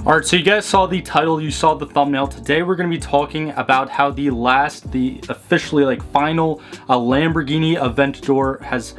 Alright, so you guys saw the title, you saw the thumbnail. Today we're going to be talking about how the officially final Lamborghini Aventador has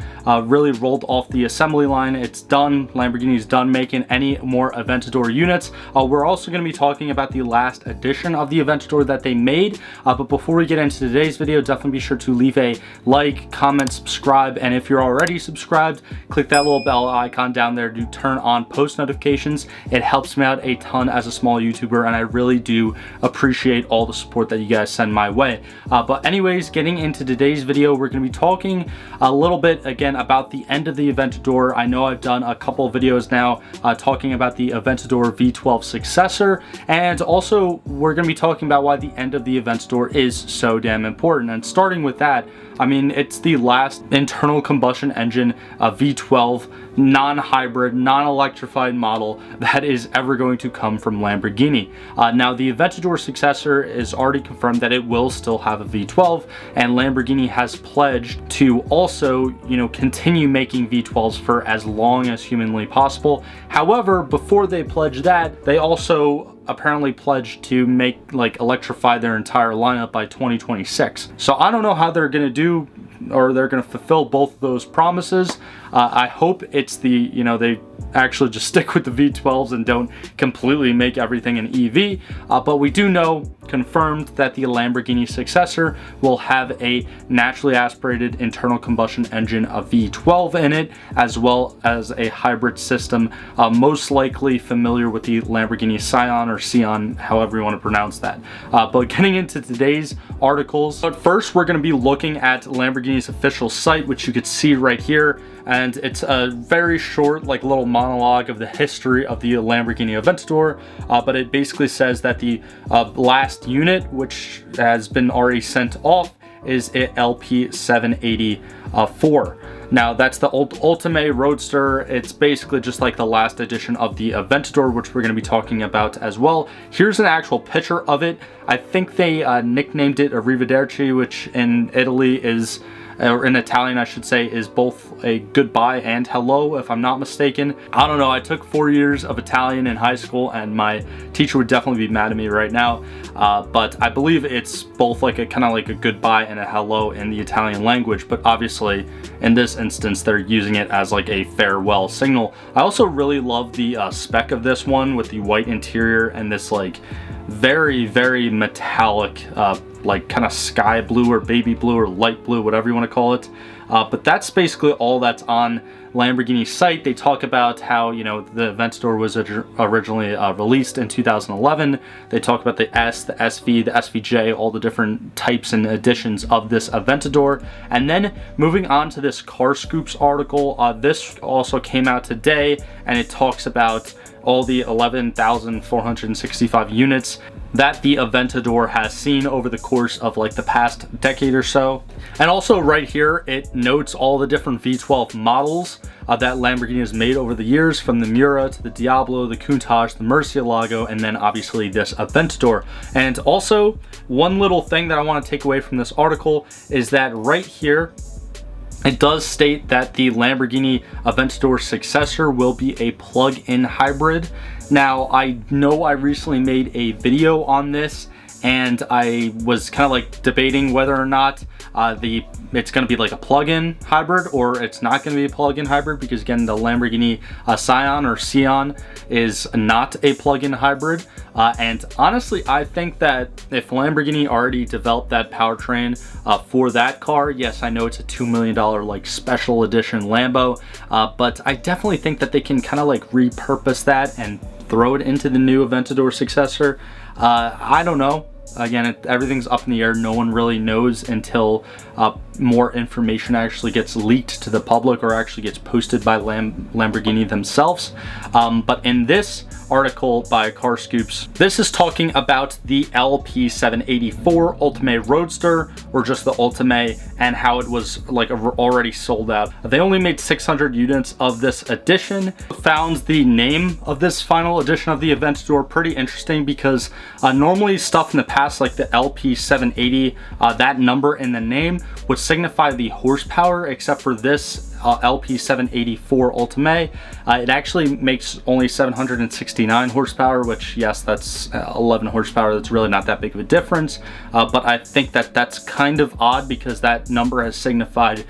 really rolled off the assembly line. It's done. Lamborghini's done making any more Aventador units. We're also going to be talking about the last edition of the Aventador that they made. But before we get into today's video, definitely be sure to leave a like, comment, subscribe, and if you're already subscribed, click that little bell icon down there to turn on post notifications. It helps me out a ton as a small YouTuber, and I really do appreciate all the support that you guys send my way. But anyways, getting into today's video, we're going to be talking a little bit again about the end of the Aventador. I know I've done a couple of videos now talking about the Aventador V12 successor, and also we're going to be talking about why the end of the Aventador is so damn important. And starting with that, I mean, it's the last internal combustion engine V12 non-hybrid, non-electrified model that is ever going to come from Lamborghini. Now, the Aventador successor is already confirmed that it will still have a V12, and Lamborghini has pledged to also, continue making V12s for as long as humanly possible. However, before they pledge that, they also apparently pledged to electrify their entire lineup by 2026. So I don't know how they're going to do, or they're going to fulfill both of those promises. I hope it's they actually just stick with the V12s and don't completely make everything an EV. But we do know, confirmed, that the Lamborghini successor will have a naturally aspirated internal combustion engine, a V12 in it, as well as a hybrid system, most likely familiar with the Lamborghini Scion or Sion, however you want to pronounce that. But getting into today's articles, but first we're going to be looking at Lamborghini's official site, which you could see right here. And it's a very short little monologue of the history of the Lamborghini Aventador, but it basically says that the last unit, which has been already sent off, is a LP784. Now, that's the Ultimate Roadster. It's basically just like the last edition of the Aventador, which we're going to be talking about as well. Here's an actual picture of it. I think they nicknamed it Arrivederci, which in Italy is, or in Italian I should say, is both a goodbye and hello, if I'm not mistaken. I don't know, I took 4 years of Italian in high school, and my teacher would definitely be mad at me right now, but I believe it's both a kind of a goodbye and a hello in the Italian language, but obviously in this instance they're using it as a farewell signal. I also really love the spec of this one with the white interior and this very, very metallic kind of sky blue or baby blue or light blue, whatever you want to call it. But that's basically all that's on Lamborghini's site. They talk about how, the Aventador was originally released in 2011. They talk about the S, the SV, the SVJ, all the different types and editions of this Aventador. And then moving on to this Car Scoops article, this also came out today, and it talks about all the 11,465 units that the Aventador has seen over the course of the past decade or so. And also right here, it notes all the different V12 models that Lamborghini has made over the years, from the Miura to the Diablo, the Countach, the Murcielago, and then obviously this Aventador. And also, one little thing that I want to take away from this article is that right here, it does state that the Lamborghini Aventador successor will be a plug-in hybrid. Now, I know I recently made a video on this, and I was kind of debating whether or not it's going to be a plug-in hybrid or it's not going to be a plug-in hybrid, because again, the Lamborghini Scion or Sion is not a plug-in hybrid. And honestly, I think that if Lamborghini already developed that powertrain for that car, yes, I know it's a $2 million special edition Lambo, but I definitely think that they can kind of repurpose that and throw it into the new Aventador successor. I don't know. Again, everything's up in the air. No one really knows until more information actually gets leaked to the public or actually gets posted by Lamborghini themselves. But in this article by Car Scoops, this is talking about the LP784 Ultimate Roadster, or just the Ultimate, and how it was already sold out. They only made 600 units of this edition. Found the name of this final edition of the Aventador pretty interesting, because normally stuff in the past like the LP780, that number in the name would signify the horsepower, except for this LP784 Ultimate. It actually makes only 769 horsepower, which, yes, that's 11 horsepower. That's really not that big of a difference, but I think that that's kind of odd because that number has signified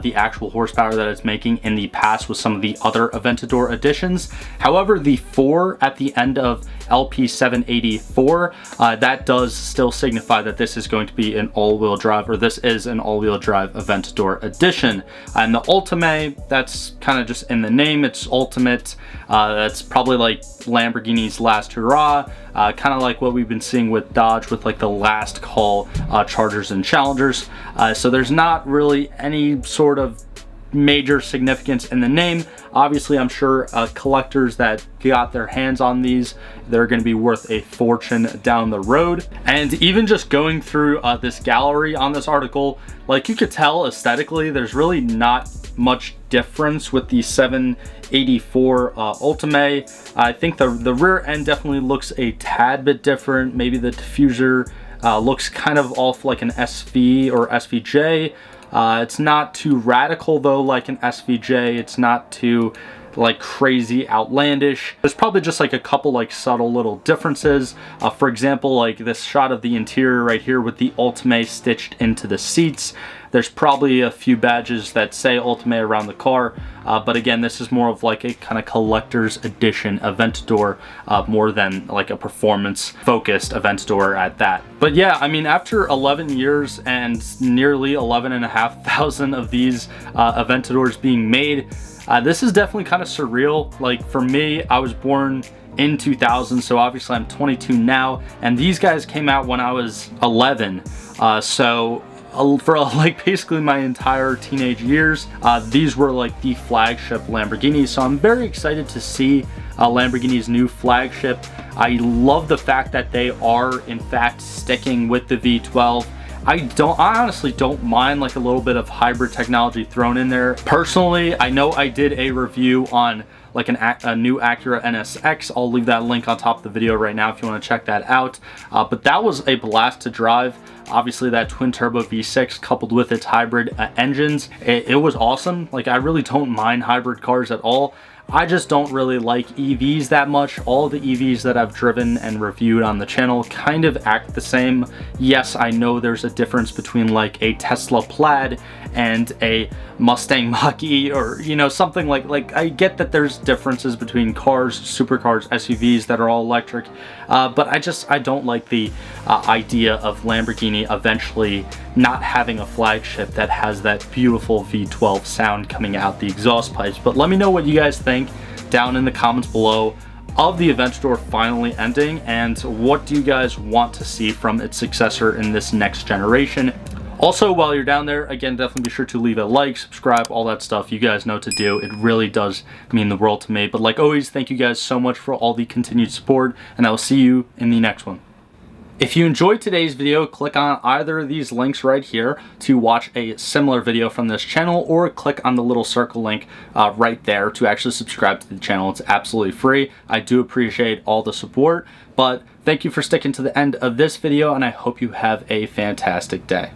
the actual horsepower that it's making in the past with some of the other Aventador editions. However, the 4 at the end of LP784, that does still signify that this is going to be an all-wheel drive, or this is an all-wheel drive Aventador edition. And the Ultimate, that's kind of just in the name, it's Ultimate. That's probably like Lamborghini's last hurrah, kind of like what we've been seeing with Dodge with like the last call Chargers and Challengers. So there's not really any sort of major significance in the name. Obviously, I'm sure collectors that got their hands on these, they're going to be worth a fortune down the road. And even just going through this gallery on this article, like you could tell aesthetically, there's really not much difference with the 784 Ultimate. I think the rear end definitely looks a tad bit different. Maybe the diffuser looks kind of off like an SV or SVJ. It's not too radical though, like an SVJ. It's not too like crazy outlandish. There's probably just like a couple like subtle little differences. For example, like this shot of the interior right here with the Ultimate stitched into the seats. There's probably a few badges that say Ultimate around the car, but again, this is more of like a kind of collector's edition Aventador, more than like a performance focused Aventador at that. But yeah, I mean, after 11 years and nearly 11,500 of these Aventadors being made, this is definitely kind of surreal. Like for me, I was born in 2000, so obviously I'm 22 now, and these guys came out when I was 11. So for like basically my entire teenage years, these were like the flagship Lamborghinis. So I'm very excited to see Lamborghini's new flagship. I love the fact that they are in fact sticking with the V12. I honestly don't mind like a little bit of hybrid technology thrown in there. Personally, I know I did a review on like a new Acura NSX. I'll leave that link on top of the video right now if you want to check that out. But that was a blast to drive. Obviously that twin turbo V6 coupled with its hybrid engines, it was awesome. Like I really don't mind hybrid cars at all. I just don't really like EVs that much. All the EVs that I've driven and reviewed on the channel kind of act the same. Yes, I know there's a difference between like a Tesla Plaid and a Mustang Mach-E, or you know, something like I get that there's differences between cars, supercars, SUVs that are all electric, but I don't like the idea of Lamborghini eventually not having a flagship that has that beautiful V12 sound coming out the exhaust pipes. But let me know what you guys think down in the comments below of the Aventador finally ending, and what do you guys want to see from its successor in this next generation. Also, while you're down there, again, definitely be sure to leave a like, subscribe, all that stuff. You guys know what to do. It really does mean the world to me. But like always, thank you guys so much for all the continued support, and I will see you in the next one. If you enjoyed today's video, click on either of these links right here to watch a similar video from this channel, or click on the little circle link right there to actually subscribe to the channel. It's absolutely free. I do appreciate all the support, but thank you for sticking to the end of this video, and I hope you have a fantastic day.